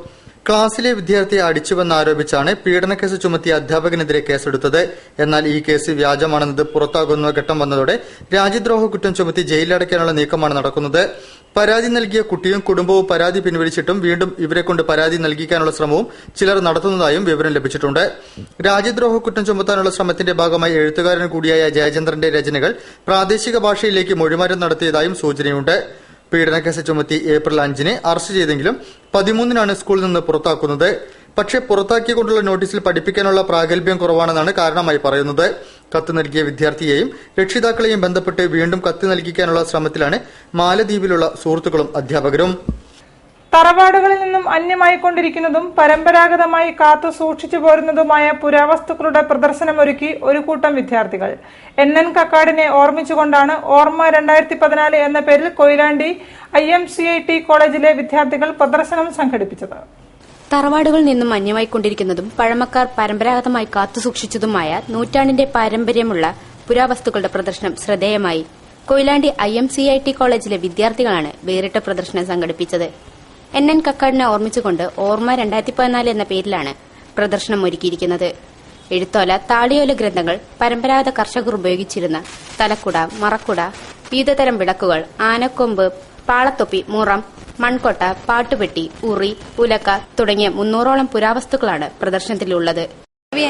ക്ലാസ്സിലെ വിദ്യാർത്ഥിയെ അടിച്ചുവെന്നാരോപിച്ചാണ് പീഡനക്കേസ് ചുമത്തിയ അധ്യാപകനെതിരെ കേസെടുത്തത്. എന്നാൽ ഈ കേസ് വ്യാജമാണെന്നത് പുറത്താകുന്ന ഘട്ടം വന്നതോടെ രാജ്യദ്രോഹ കുറ്റം ചുമത്തി ജയിലിലടയ്ക്കാനുള്ള നീക്കമാണ് നടക്കുന്നത്. പരാതി നൽകിയ കുട്ടിയും കുടുംബവും പരാതി പിൻവലിച്ചിട്ടും വീണ്ടും ഇവരെ കൊണ്ട് പരാതി നൽകിക്കാനുള്ള ശ്രമവും ചിലർ നടത്തുന്നതായും വിവരം ലഭിച്ചിട്ടുണ്ട്. രാജ്യദ്രോഹ കുറ്റം ചുമത്താനുള്ള ശ്രമത്തിന്റെ ഭാഗമായി എഴുത്തുകാരൻ കൂടിയായ ജയചന്ദ്രന്റെ രചനകൾ പ്രാദേശിക ഭാഷയിലേക്ക് മൊഴിമാറ്റം നടത്തിയതായും സൂചനയുണ്ട്. പീഡനക്കേസ് ചുമത്തി ഏപ്രിൽ 5-ന് അറസ്റ്റ് ചെയ്തെങ്കിലും 13-നാണ് സ്കൂളിൽ നിന്ന് പുറത്താക്കുന്നത്. പക്ഷേ പുറത്താക്കിക്കൊണ്ടുള്ള നോട്ടീസിൽ പഠിപ്പിക്കാനുള്ള പ്രാഗൽഭ്യം കുറവാണെന്നാണ് കാരണമായി പറയുന്നത്. കത്ത് നൽകിയ വിദ്യാർത്ഥിയെയും രക്ഷിതാക്കളെയും ബന്ധപ്പെട്ട് വീണ്ടും കത്ത് നൽകിക്കാനുള്ള ശ്രമത്തിലാണ് മാലദ്വീപിലുള്ള സുഹൃത്തുക്കളും അധ്യാപകരും. തറവാടുകളിൽ നിന്നും അന്യമായിക്കൊണ്ടിരിക്കുന്നതും പരമ്പരാഗതമായി കാത്തു സൂക്ഷിച്ചു പോരുന്നതുമായ പുരാവസ്തുക്കളുടെ പ്രദർശനമൊരുക്കി ഒരു കൂട്ടം വിദ്യാർത്ഥികൾ. NN കക്കാടിനെ ഓർമ്മിച്ചുകൊണ്ടാണ് ഓർമ്മ 2014 എന്ന പേരിൽ കൊയിലാണ്ടി IMCIT കോളേജിലെ വിദ്യാർത്ഥികൾ പ്രദർശനം സംഘടിപ്പിച്ചത്. തറവാടുകളിൽ നിന്നും അന്യമായിക്കൊണ്ടിരിക്കുന്നതും പഴമക്കാർ പരമ്പരാഗതമായി കാത്തുസൂക്ഷിച്ചതുമായ നൂറ്റാണ്ടിന്റെ പാരമ്പര്യമുള്ള പുരാവസ്തുക്കളുടെ പ്രദർശനം ശ്രദ്ധേയമായി. കൊയിലാണ്ടി IMCIT കോളേജിലെ വിദ്യാർത്ഥികളാണ് വേറിട്ട പ്രദർശനം സംഘടിപ്പിച്ചത്. NN കക്കാടിനെ ഓർമ്മിച്ചുകൊണ്ട് ഓർമ്മ 2014 എന്ന പേരിലാണ് പ്രദർശനം ഒരുക്കിയിരിക്കുന്നത്. എഴുത്തോല, താളിയോല ഗ്രന്ഥങ്ങൾ, പരമ്പരാഗത കർഷകർ ഉപയോഗിച്ചിരുന്ന തലക്കുട, മറക്കുട, വിവിധതരം വിളക്കുകൾ, ആനക്കൊമ്പ്, പാളത്തൊപ്പി, മുറം, മൺകൊട്ട, പാട്ടുപെട്ടി, ഉറി, ഉലക്ക തുടങ്ങിയ 300ഓളം പുരാവസ്തുക്കളാണ് പ്രദർശനത്തിലുള്ളത്.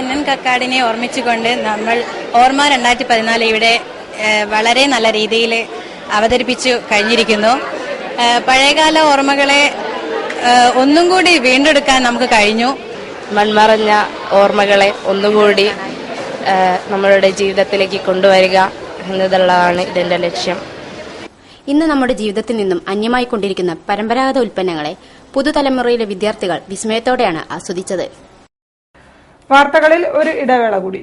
NN കക്കാടിനെ ഓർമ്മിച്ചുകൊണ്ട് നമ്മൾ ഓർമ്മ 2014 ഇവിടെ വളരെ നല്ല രീതിയിൽ അവതരിപ്പിച്ചു കഴിഞ്ഞിരിക്കുന്നു. പഴയകാല ഓർമ്മകളെ ഒന്നും കൂടി വീണ്ടെടുക്കാൻ നമുക്ക് കഴിഞ്ഞു. മൺമറഞ്ഞ ഓർമ്മകളെ ഒന്നുകൂടി നമ്മളുടെ ജീവിതത്തിലേക്ക് കൊണ്ടുവരിക എന്നതുള്ളതാണ് ഇതിന്റെ ലക്ഷ്യം. ഇന്ന് നമ്മുടെ ജീവിതത്തിൽ നിന്നും അന്യമായിക്കൊണ്ടിരിക്കുന്ന പരമ്പരാഗത ഉൽപ്പന്നങ്ങളെ പുതുതലമുറയിലെ വിദ്യാർത്ഥികൾ വിസ്മയത്തോടെയാണ് ആസ്വദിച്ചത്. വാർത്തകളിൽ ഒരു ഇടവേള കൂടി.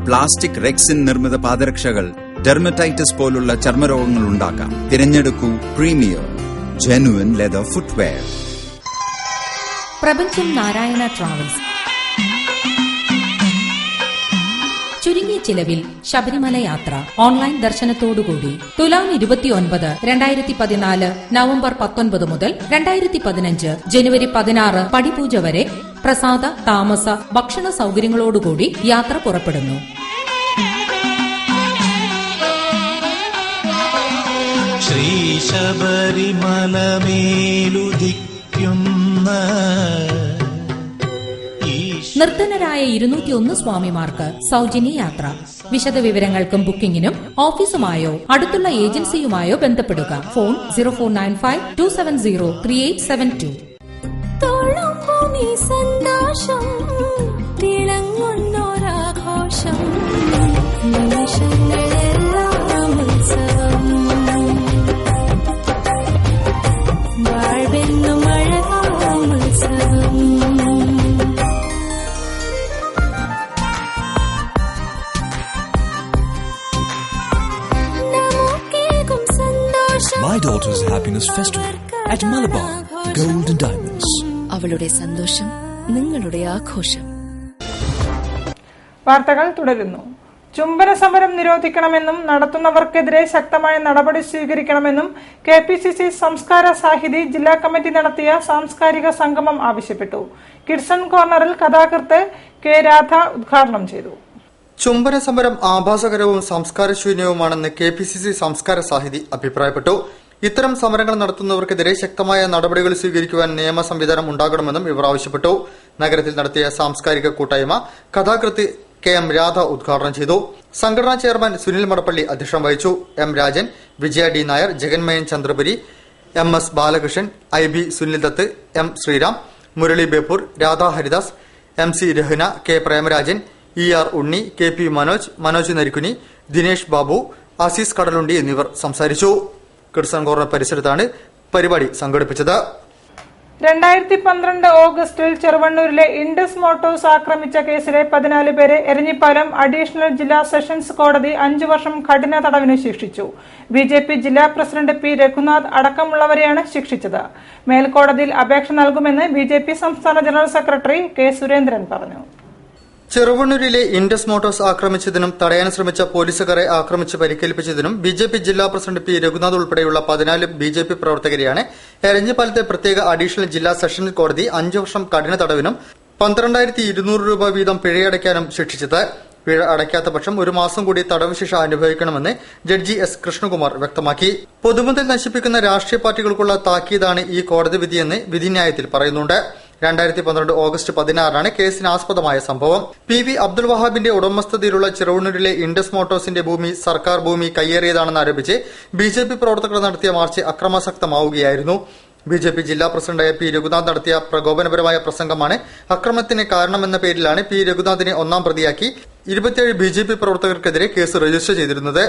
പ്ലാസ്റ്റിക് റെക്സിൻ നിർമ്മിത പാദരക്ഷകൾ ഡെർമറ്റൈറ്റിസ് പോലുള്ള ചർമ്മരോഗങ്ങൾ ഉണ്ടാക്കാം. തിരഞ്ഞെടുക്കൂ പ്രീമിയർ ജെനുവിൻ ലെതർ ഫുട്വെയർ. പ്രപഞ്ചം നാരായണ ട്രാവൽസ് ചുരുങ്ങിയ ചിലവിൽ ശബരിമല യാത്ര ഓൺലൈൻ ദർശനത്തോടുകൂടി തുലാം 29, 2014 നവംബർ 19 മുതൽ 2015 ജനുവരി 16 പടിപൂജ വരെ പ്രസാദ, താമസ, ഭക്ഷണ സൌകര്യങ്ങളോടുകൂടി യാത്ര പുറപ്പെടുന്നു. ശ്രീ ശബരിമലമേലുദിക്കുന്ന നിർധനരായ 201 സ്വാമിമാർക്ക് സൗജന്യ യാത്ര. വിശദവിവരങ്ങൾക്കും ബുക്കിംഗിനും ഓഫീസുമായോ അടുത്തുള്ള ഏജൻസിയുമായോ ബന്ധപ്പെടുക. ഫോൺ 0495-270-3872. സന്തോഷം തിളങ്ങുന്നൊരാഘോഷം വാഴ്വെന്നും അഴകാമുത്സവം. My daughters have Happiness Festival at Malabar Gold and Diamonds. അവളുടെ സന്തോഷം നിങ്ങളുടെ ആഘോഷം. വാർത്തകൾ തുടരുന്നു. ചുംബന സമരം നിരോധിക്കണമെന്നും നടത്തുന്നവർക്കെതിരെ ശക്തമായ നടപടി സ്വീകരിക്കണമെന്നും KPCC സംസ്കാര സാഹിതി ജില്ലാ കമ്മിറ്റി നടത്തിയ സാംസ്കാരിക സംഗമം ആവശ്യപ്പെട്ടു. കിഡ്സൺ കോർണറിൽ കഥാകൃത്ത് K. രാധ ഉദ്ഘാടനം ചെയ്തു. ചുംബന സമരം ആഭാസകരവും സംസ്കാരശൂന്യവുമാണെന്ന് KPCC സംസ്കാര സാഹിതി അഭിപ്രായപ്പെട്ടു. ഇത്തരം സമരങ്ങൾ നടത്തുന്നവർക്കെതിരെ ശക്തമായ നടപടികൾ സ്വീകരിക്കുവാൻ നിയമ സംവിധാനം ഉണ്ടാകണമെന്നും ഇവർ ആവശ്യപ്പെട്ടു. നഗരത്തിൽ നടത്തിയ സാംസ്കാരിക കൂട്ടായ്മ കഥാകൃത്ത് KM രാധ ഉദ്ഘാടനം ചെയ്തു. സംഘടനാ ചെയർമാൻ സുനിൽ മടപ്പള്ളി അധ്യക്ഷം വഹിച്ചു. M. രാജൻ, വിജയ D. Nair, Jaganmayan Chandrapuri, MS. Balakrishnan, IB. Sunil Dutt, M. Sriram, Murali Beypore, Radha Haridas, MC. Rahna, K. Premarajan, ER. ഉണ്ണി, KP. മനോജ് നരിക്കുനി, ദിനേശ് ബാബു, ആസീസ് കടലുണ്ടി എന്നിവർ സംസാരിച്ചു. കിഡ്സൺ കോർണർ പരിസരത്താണ് പരിപാടി സംഘടിപ്പിച്ചത്. 2012 ഓഗസ്റ്റിൽ ചെറുവണ്ണൂരിലെ ഇൻഡസ് മോട്ടോഴ്സ് ആക്രമിച്ച കേസിലെ 14 പേരെ എരഞ്ഞിപ്പാലം അഡീഷണൽ ജില്ലാ സെഷൻസ് കോടതി 5 വർഷം കഠിന തടവിന് ശിക്ഷിച്ചു. BJP ജില്ലാ പ്രസിഡന്റ് P. രഘുനാഥ് അടക്കമുള്ളവരെയാണ് ശിക്ഷിച്ചത്. മേൽക്കോടതിയിൽ അപേക്ഷ നൽകുമെന്ന് BJP സംസ്ഥാന ജനറൽ സെക്രട്ടറി K. സുരേന്ദ്രൻ പറഞ്ഞു. ചെറുവണ്ണൂരിലെ ഇൻഡസ് മോട്ടോഴ്സ് ആക്രമിച്ചതിനും തടയാൻ ശ്രമിച്ച പോലീസുകാരെ ആക്രമിച്ച് പരിക്കേൽപ്പിച്ചതിനും BJP ജില്ലാ പ്രസിഡന്റ് P. രഘുനാഥ് ഉൾപ്പെടെയുള്ള 14 BJP പ്രവർത്തകരെയാണ് എരഞ്ഞിപ്പാലത്തെ പ്രത്യേക അഡീഷണൽ ജില്ലാ സെഷൻസ് കോടതി 5 വർഷം കഠിന തടവിനും 12,200 രൂപ വീതം പിഴയടയ്ക്കാനും ശിക്ഷിച്ചത്. പിഴ അടയ്ക്കാത്ത പക്ഷം 1 മാസം കൂടി തടവ് ശിക്ഷ അനുഭവിക്കണമെന്ന് ജഡ്ജി S. കൃഷ്ണകുമാർ വ്യക്തമാക്കി. പൊതുമുതൽ നശിപ്പിക്കുന്ന രാഷ്ട്രീയ പാർട്ടികൾക്കുള്ള താക്കീതാണ് ഈ കോടതി വിധിയെന്ന് വിധിന്യായത്തിൽ പറയുന്നുണ്ട്. 2012 ഓഗസ്റ്റ് 16 കേസിന് ആസ്പദമായ സംഭവം. PV അബ്ദുൾ വഹാബിന്റെ ഉടമസ്ഥതയിലുള്ള ചെറുവണ്ണൂരിലെ ഇൻഡസ് മോട്ടോഴ്സിന്റെ ഭൂമി സർക്കാർ ഭൂമി കയ്യേറിയതാണെന്ന് ആരോപിച്ച് BJP പ്രവർത്തകർ നടത്തിയ മാർച്ച് അക്രമാസക്തമാവുകയായിരുന്നു. BJP ജില്ലാ പ്രസിഡന്റായ P. രഘുനാഥ് നടത്തിയ പ്രകോപനപരമായ പ്രസംഗമാണ് അക്രമത്തിന് കാരണമെന്ന പേരിലാണ് P. രഘുനാഥിനെ ഒന്നാം പ്രതിയാക്കി 27 BJP പ്രവർത്തകർക്കെതിരെ കേസ് രജിസ്റ്റർ ചെയ്തിരുന്നത്.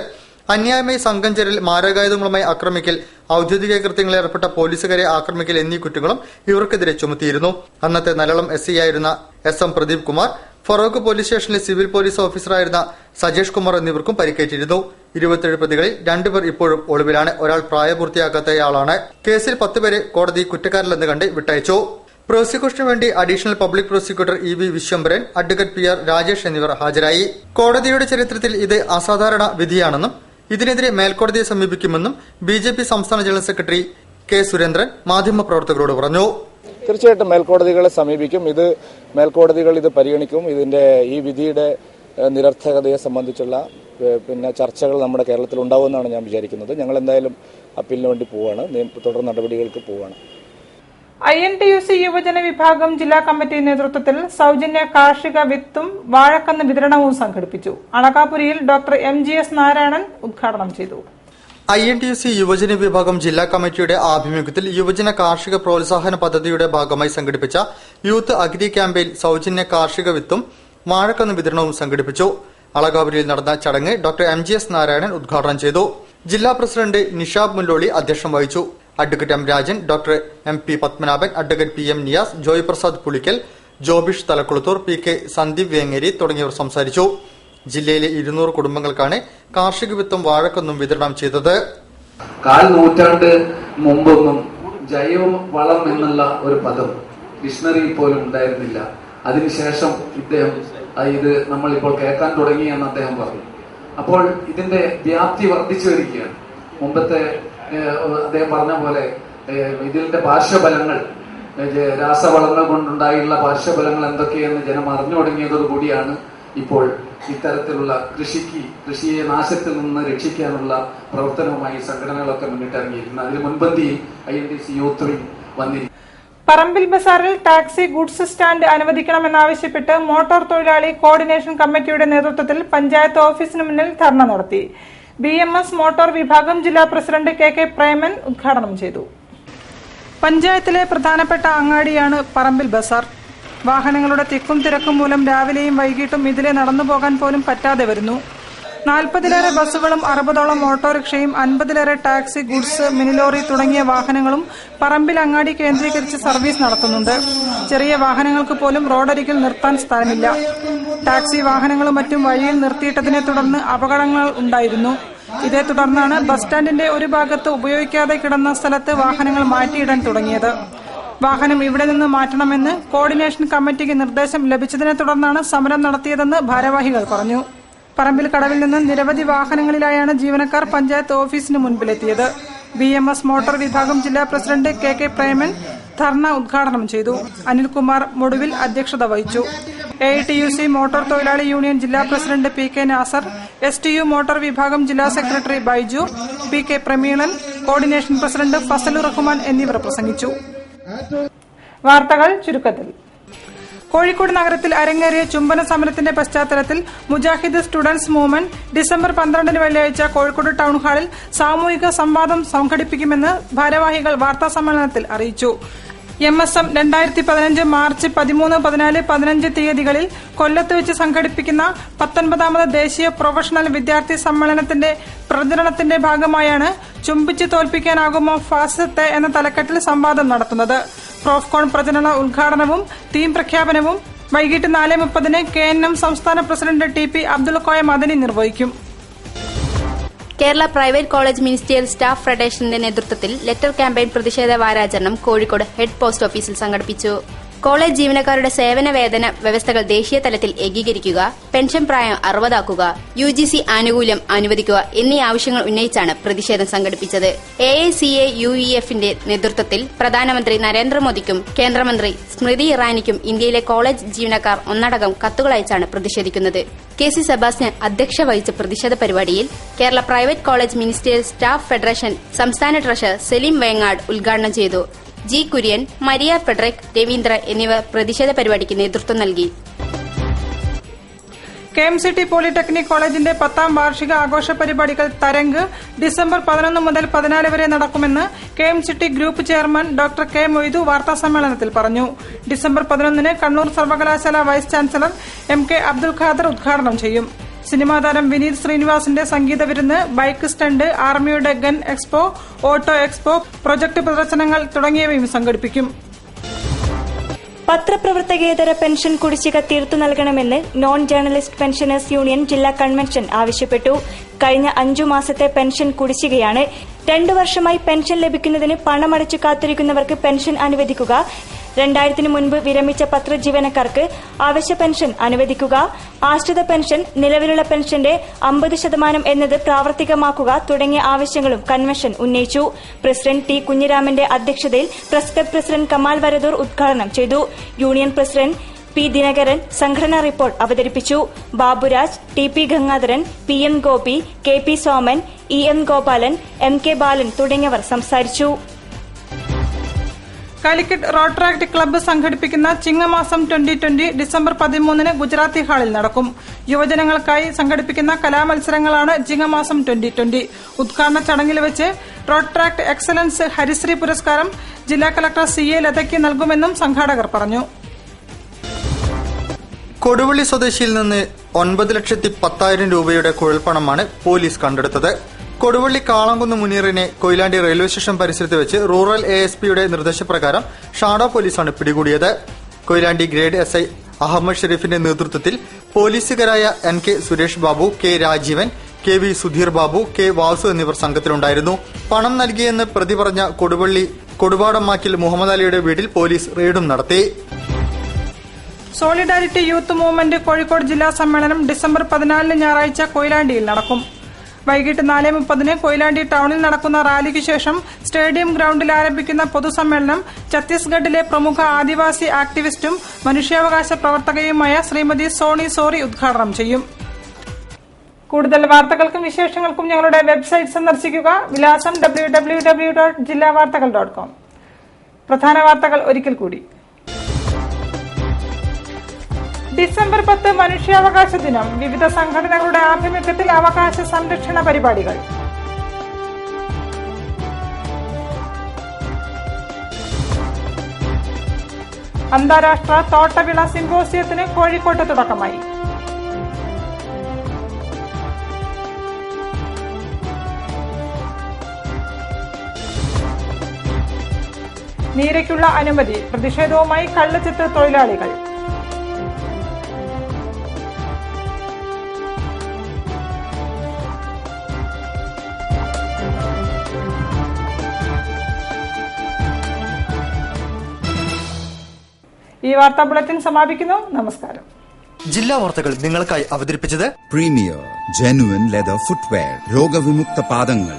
അന്യായമായി സംഘം ചേരൽ, മാരകായുധങ്ങളുമായി ആക്രമിക്കൽ, ഔദ്യോഗിക കൃത്യങ്ങളിൽ ഏർപ്പെട്ട പോലീസുകാരെ ആക്രമിക്കൽ എന്നീ കുറ്റങ്ങളും ഇവർക്കെതിരെ ചുമത്തിയിരുന്നു. അന്നത്തെ നല്ലളം SI ആയിരുന്ന SM. പ്രദീപ് കുമാർ, ഫറോക്ക് പോലീസ് സ്റ്റേഷനിലെ സിവിൽ പോലീസ് ഓഫീസറായിരുന്ന സജേഷ് കുമാർ എന്നിവർക്കും പരിക്കേറ്റിരുന്നു. 27 പ്രതികളിൽ 2 പേർ ഇപ്പോഴും ഒളിവിലാണ്. ഒരാൾ പ്രായപൂർത്തിയാകാത്തയാളാണ്. കേസിൽ 10 പേരെ കോടതി കുറ്റക്കാരില്ലെന്ന് കണ്ട് വിട്ടയച്ചു. പ്രോസിക്യൂഷനു വേണ്ടി additional public prosecutor EV. Vishwambharan, advocate PR. Rajesh എന്നിവർ ഹാജരായി. കോടതിയുടെ ചരിത്രത്തിൽ ഇത് അസാധാരണ വിധിയാണെന്നും ഇതിനെതിരെ മേൽക്കോടതിയെ സമീപിക്കുമെന്നും BJP സംസ്ഥാന ജനറൽ സെക്രട്ടറി K. സുരേന്ദ്രൻ മാധ്യമപ്രവർത്തകരോട് പറഞ്ഞു. തീർച്ചയായിട്ടും മേൽക്കോടതികളെ സമീപിക്കും. മേൽക്കോടതികൾ ഇത് പരിഗണിക്കും. ഈ വിധിയുടെ നിരർത്ഥകതയെ സംബന്ധിച്ചുള്ള ചർച്ചകൾ നമ്മുടെ കേരളത്തിൽ ഉണ്ടാവുമെന്നാണ് ഞാൻ വിചാരിക്കുന്നത്. ഞങ്ങൾ എന്തായാലും അപ്പീലിന് വേണ്ടി പോവുകയാണ്, തുടർ നടപടികൾക്ക് പോവുകയാണ്. INTUC യുവജന വിഭാഗം ജില്ലാ കമ്മിറ്റി നേതൃത്വത്തിൽ സൗജന്യ കാർഷിക വിത്തും വാഴക്കന്ന് വിതരണവും സംഘടിപ്പിച്ചു. അളകാപുരിയിൽ ഡോക്ടർ MGS നാരായണൻ ഉദ്ഘാടനം ചെയ്തു. INTUC യുവജന വിഭാഗം ജില്ലാ കമ്മിറ്റിയുടെ ആഭിമുഖ്യത്തിൽ യുവജന കാർഷിക പ്രോത്സാഹന പദ്ധതിയുടെ ഭാഗമായി സംഘടിപ്പിച്ച യൂത്ത് അഗ്രി ക്യാമ്പയിൻ സൗജന്യ കാർഷിക വിത്തും വാഴക്കന്ന് വിതരണവും സംഘടിപ്പിച്ചു. അളകാപുരിയിൽ നടന്ന ചടങ്ങ് ഡോക്ടർ MGS നാരായണൻ ഉദ്ഘാടനം ചെയ്തു. ജില്ലാ പ്രസിഡന്റ് നിഷാബ് മുല്ലോളി അധ്യക്ഷം വഹിച്ചു. Advocate M. Rajan, doctor MP. Padmanabhan, advocate PM. Niyas, Joy Prasad Pulikkal, Jobish Thalakkulathur, PK. Sandeep Vengeri തുടങ്ങിയവർ സംസാരിച്ചു. ജില്ലയിലെ 200 കുടുംബങ്ങൾക്കാണ് കാർഷിക വിത്തും വാഴക്കൊന്നും വിതരണം ചെയ്തത്. 4 നൂറ്റാണ്ട് മുമ്പൊന്നും ജൈവ വളം എന്നുള്ള ഒരു പദം ഡിക്ഷണറിയിൽ പോലും ഉണ്ടായിരുന്നില്ല. അതിനുശേഷം ഇദ്ദേഹം ഇത് നമ്മളിപ്പോൾ കേൾക്കാൻ തുടങ്ങി എന്ന് അദ്ദേഹം പറഞ്ഞു. അപ്പോൾ ഇതിന്റെ വ്യാപ്തി വർദ്ധിച്ചു വരികയാണ്. മുമ്പത്തെ അദ്ദേഹം പറഞ്ഞ പോലെ ഇതിന്റെ പാർശ്വഫലങ്ങൾ, രാസവളങ്ങൾ കൊണ്ടുണ്ടായുള്ള പാർശ്വഫലങ്ങൾ എന്തൊക്കെയെന്ന് ജനം അറിഞ്ഞു തുടങ്ങിയതോടുകൂടിയാണ് ഇപ്പോൾ ഇത്തരത്തിലുള്ള കൃഷിയെ നാശത്തിൽ നിന്ന് രക്ഷിക്കാനുള്ള പ്രവർത്തനവുമായി സംഘടനകളൊക്കെ മുന്നിട്ടിറങ്ങിയിരിക്കുന്നത്. അതിന് മുൻപന്തിയിൽ INTUC യൂത്ത് വിംഗ് വന്നിരിക്കുന്നു. പറമ്പിൽ ബസാറിൽ ടാക്സി ഗുഡ്സ് സ്റ്റാൻഡ് അനുവദിക്കണമെന്നാവശ്യപ്പെട്ട് മോട്ടോർ തൊഴിലാളി കോർഡിനേഷൻ കമ്മിറ്റിയുടെ നേതൃത്വത്തിൽ പഞ്ചായത്ത് ഓഫീസിന് മുന്നിൽ ധർണ നടത്തി. BMS മോട്ടോർ വിഭാഗം ജില്ലാ പ്രസിഡന്റ് KK പ്രേമൻ ഉദ്ഘാടനം ചെയ്തു. പഞ്ചായത്തിലെ പ്രധാനപ്പെട്ട അങ്ങാടിയാണ് പറമ്പിൽ ബസാർ. വാഹനങ്ങളുടെ തിക്കും തിരക്കും മൂലം രാവിലെയും വൈകിട്ടും ഇതിലെ നടന്നുപോകാൻ പോലും പറ്റാതെ വരുന്നു. 40-ലേറെ ബസ്സുകളും 60ഓളം ഓട്ടോറിക്ഷയും 50-ലേറെ ടാക്സി, ഗുഡ്സ്, മിനിലോറി തുടങ്ങിയ വാഹനങ്ങളും പറമ്പിൽ അങ്ങാടി കേന്ദ്രീകരിച്ച് സർവീസ് നടത്തുന്നുണ്ട്. ചെറിയ വാഹനങ്ങൾക്ക് പോലും റോഡരികിൽ നിർത്താൻ സ്ഥലമില്ല. ടാക്സി വാഹനങ്ങളും മറ്റും വഴിയിൽ നിർത്തിയിട്ടതിനെ തുടർന്ന് അപകടങ്ങൾ ഉണ്ടായിരുന്നു. ഇതേ തുടർന്നാണ് ബസ് സ്റ്റാൻഡിന്റെ ഒരു ഭാഗത്ത് ഉപയോഗിക്കാതെ കിടന്ന സ്ഥലത്ത് വാഹനങ്ങൾ മാറ്റിയിടാൻ തുടങ്ങിയത്. വാഹനം ഇവിടെ നിന്ന് മാറ്റണമെന്ന് കോർഡിനേഷൻ കമ്മിറ്റിക്ക് നിർദ്ദേശം ലഭിച്ചതിനെ തുടർന്നാണ് സമരം നടത്തിയതെന്ന് ഭാരവാഹികൾ പറഞ്ഞു. പറമ്പിൽ കടവിൽ നിന്ന് നിരവധി വാഹനങ്ങളിലായാണ് ജീവനക്കാർ പഞ്ചായത്ത് ഓഫീസിന് മുൻപിലെത്തിയത്. BMS മോട്ടോർ വിഭാഗം ജില്ലാ പ്രസിഡന്റ് KK പ്രേമൻ ധർണ ഉദ്ഘാടനം ചെയ്തു. അനിൽകുമാർ മുടുവിൽ അധ്യക്ഷത വഹിച്ചു. AITUC മോട്ടോർ തൊഴിലാളി യൂണിയൻ ജില്ലാ president PK Nasar, STU motor വിഭാഗം ജില്ലാ secretary Baiju, PK Prameelan, coordination president Fasalur Rahman എന്നിവർ പ്രസംഗിച്ചു. വാർത്തകൾ ചുരുക്കത്തിൽ. കോഴിക്കോട് നഗരത്തിൽ അരങ്ങേറിയ ചുംബന സമരത്തിന്റെ പശ്ചാത്തലത്തിൽ മുജാഹിദ് സ്റ്റുഡൻസ് മൂവ്മെന്റ് ഡിസംബർ 12 വെള്ളിയാഴ്ച കോഴിക്കോട് ടൌൺ ഹാളിൽ സാമൂഹിക സംവാദം സംഘടിപ്പിക്കുമെന്ന് ഭാരവാഹികൾ വാർത്താസമ്മേളനത്തിൽ അറിയിച്ചു. MSM 2015 മാർച്ച് 13, 14, 15 തീയതികളിൽ കൊല്ലത്ത് വെച്ച് സംഘടിപ്പിക്കുന്ന 19ാമത് ദേശീയ പ്രൊഫഷണൽ വിദ്യാർത്ഥി സമ്മേളനത്തിന്റെ പ്രചരണത്തിന്റെ ഭാഗമായാണ് ചുംബിച്ച് തോൽപ്പിക്കാനാകുമോ ഫാസിസത്തെ എന്ന തലക്കെട്ടിൽ സംവാദം നടത്തുന്നത്. പ്രോഫ്കോൺ പ്രചരണ ഉദ്ഘാടനവും തീം പ്രഖ്യാപനവും വൈകിട്ട് 4:30 KNM സംസ്ഥാന പ്രസിഡന്റ് TP അബ്ദുൽ കോയ മദനി നിർവഹിക്കും. Kerala private college ministerial staff ഫെഡറേഷന്റെ നേതൃത്വത്തിൽ ലെറ്റർ ക്യാമ്പയിൻ പ്രതിഷേധ വാരാചരണം കോഴിക്കോട് ഹെഡ് പോസ്റ്റ് ഓഫീസിൽ സംഘടിപ്പിച്ചു. കോളേജ് ജീവനക്കാരുടെ സേവന വേതന വ്യവസ്ഥകൾ ദേശീയ തലത്തിൽ ഏകീകരിക്കുക, പെൻഷൻ പ്രായം 60 ആക്കുക, UGC ആനുകൂല്യം അനുവദിക്കുക എന്നീ ആവശ്യങ്ങൾ ഉന്നയിച്ചാണ് പ്രതിഷേധം സംഘടിപ്പിച്ചത്. AICAUEFന്റെ നേതൃത്വത്തിൽ പ്രധാനമന്ത്രി നരേന്ദ്രമോദിക്കും കേന്ദ്രമന്ത്രി സ്മൃതി ഇറാനിക്കും ഇന്ത്യയിലെ കോളേജ് ജീവനക്കാർ ഒന്നടങ്കം കത്തുകളയച്ചാണ് പ്രതിഷേധിക്കുന്നത്. KC സെബാസ്റ്റ്യൻ അധ്യക്ഷ വഹിച്ച പ്രതിഷേധ പരിപാടിയിൽ Kerala private college ministerial staff federation സംസ്ഥാന ട്രഷറർ സലീം വേങ്ങാട് ഉദ്ഘാടനം ചെയ്തു. G. Kurian, Maria Federico, Ravindra എന്നിവർ പ്രതിഷേധ പരിപാടിക്ക് നേതൃത്വം നൽകി. KMCT പോളിടെക്നിക് കോളേജിന്റെ 10ാം വാർഷിക ആഘോഷ പരിപാടികൾ തരംഗ് ഡിസംബർ 11 മുതൽ 14 വരെ നടക്കുമെന്ന് KMCT group chairman doctor K. Moidu വാർത്താസമ്മേളനത്തിൽ പറഞ്ഞു. ഡിസംബർ 11 കണ്ണൂർ സർവകലാശാല vice chancellor MK Abdul Khader ഉദ്ഘാടനം ചെയ്യും. സിനിമാ താരം വിനീത് ശ്രീനിവാസിന്റെ സംഗീത വിരുന്ന്, ബൈക്ക് സ്റ്റണ്ട്, ആർമിയുടെ gun expo, auto expo, project പ്രദർശനങ്ങൾ തുടങ്ങിയവയും സംഘടിപ്പിക്കും. പത്രപ്രവർത്തകേതര പെൻഷൻ കുടിശ്ശിക തീർത്തു നൽകണമെന്ന് നോൺ ജേർണലിസ്റ്റ് പെൻഷനേഴ്സ് യൂണിയൻ ജില്ലാ കൺവെൻഷൻ ആവശ്യപ്പെട്ടു. കഴിഞ്ഞ 5 മാസത്തെ പെൻഷൻ കുടിശ്ശികയാണ്. 2 വർഷമായി പെൻഷൻ ലഭിക്കുന്നതിന് പണമടച്ചു കാത്തിരിക്കുന്നവർക്ക് പെൻഷൻ അനുവദിക്കുക, 2000 മുൻപ് വിരമിച്ച പത്രജീവനക്കാർക്ക് അവശ്യ പെൻഷൻ അനുവദിക്കുക, ആശ്രിത പെൻഷൻ നിലവിലുള്ള പെൻഷന്റെ 50% എന്നത് പ്രാവർത്തികമാക്കുക തുടങ്ങിയ ആവശ്യങ്ങളും കൺവെൻഷൻ ഉന്നയിച്ചു. President T. കുഞ്ഞിരാമന്റെ അധ്യക്ഷതയിൽ press club president Kamal Varadoor ഉദ്ഘാടനം ചെയ്തു. Union president P. ദിനകരൻ സംഘടനാ റിപ്പോർട്ട് അവതരിപ്പിച്ചു. Baburaj, TP Gangadharan, PN Gopi, KP Soman, EM Gopalan, MK ബാലൻ തുടങ്ങിയവർ സംസാരിച്ചു. കാലിക്കറ്റ് റോട്ടറാക്ട് ക്ലബ്ബ് സംഘടിപ്പിക്കുന്ന ചിങ്ങമാസം 2020 ഡിസംബർ 13 ഗുജറാത്തി ഹാളിൽ നടക്കും. യുവജനങ്ങൾക്കായി സംഘടിപ്പിക്കുന്ന കലാമത്സരങ്ങളാണ് ചിങ്ങമാസം 2020. ഉദ്ഘാടന ചടങ്ങിൽ വെച്ച് റോട്ടറാക്ട് എക്സലൻസ് ഹരിശ്രീ പുരസ്കാരം ജില്ലാ കളക്ടർ CA ലതയ്ക്ക് നൽകുമെന്നും സംഘാടകർ പറഞ്ഞു. കൊടുവള്ളി സ്വദേശിയിൽ നിന്ന് 9,10,000 രൂപയുടെ കുഴൽപ്പണമാണ് പോലീസ് കണ്ടെടുത്തത്. കൊടുവള്ളി കാളംകുന്ന് മുനീറിനെ കൊയിലാണ്ടി റെയിൽവേ സ്റ്റേഷൻ പരിസരത്ത് വെച്ച് റൂറൽ ASPയുടെ നിർദ്ദേശപ്രകാരം ഷാഡോ പോലീസാണ് പിടികൂടിയത്. കൊയിലാണ്ടി ഗ്രേഡ് SI അഹമ്മദ് ഷെരീഫിന്റെ നേതൃത്വത്തിൽ പോലീസുകാരായ NK Suresh Babu, K. Rajeevan, KV Sudheer Babu, K. Vasu എന്നിവർ സംഘത്തിലുണ്ടായിരുന്നു. പണം നൽകിയെന്ന് പ്രതി പറഞ്ഞ കൊടുവള്ളി കൊടുവാടമാക്കിൽ മുഹമ്മദ് അലിയുടെ വീട്ടിൽ പോലീസ് റെയ്ഡും നടത്തി. സോളിഡാരിറ്റി യൂത്ത് മൂവ്മെന്റ് കോഴിക്കോട് ജില്ലാ സമ്മേളനം ഡിസംബർ 14 ഞായറാഴ്ച കൊയിലാണ്ടിയിൽ നടക്കും. വൈകിട്ട് 4:30 കൊയിലാണ്ടി ടൌണിൽ നടക്കുന്ന റാലിക്ക് ശേഷം സ്റ്റേഡിയം ഗ്രൌണ്ടിൽ ആരംഭിക്കുന്ന പൊതുസമ്മേളനം ഛത്തീസ്ഗഡിലെ പ്രമുഖ ആദിവാസി ആക്ടിവിസ്റ്റും മനുഷ്യാവകാശ പ്രവർത്തകയുമായ ശ്രീമതി സോണി സോറി ഉദ്ഘാടനം ചെയ്യും. കൂടുതൽ വാർത്തകൾക്കും വിശേഷങ്ങൾക്കും ഞങ്ങളുടെ വെബ്സൈറ്റ് സന്ദർശിക്കുക. വിലാസം www.jillavartakal.com. പ്രധാന വാർത്തകൾ ഒരിക്കൽ കൂടി. ഡിസംബർ 10 മനുഷ്യാവകാശ ദിനം. വിവിധ സംഘടനകളുടെ ആഭിമുഖ്യത്തിൽ അവകാശ സംരക്ഷണ പരിപാടികൾ. അന്താരാഷ്ട്ര തോട്ടവിള സിംപോസിയത്തിന് കോഴിക്കോട്ട് തുടക്കമായി. നീരയ്ക്കുള്ള അനുമതി. പ്രതിഷേധവുമായി കള്ളുചെത്ത് തൊഴിലാളികൾ. ഈ വാർത്താ ബുള്ളറ്റിൻ സമാപിക്കുന്നു. നമസ്കാരം. ജില്ലാ വാർത്തകൾ നിങ്ങൾക്കായി അവതരിപ്പിച്ചത് പ്രീമിയർ ജെനുവൻ ലെതർ ഫുട്വെയർ, രോഗവിമുക്ത പാദങ്ങൾ.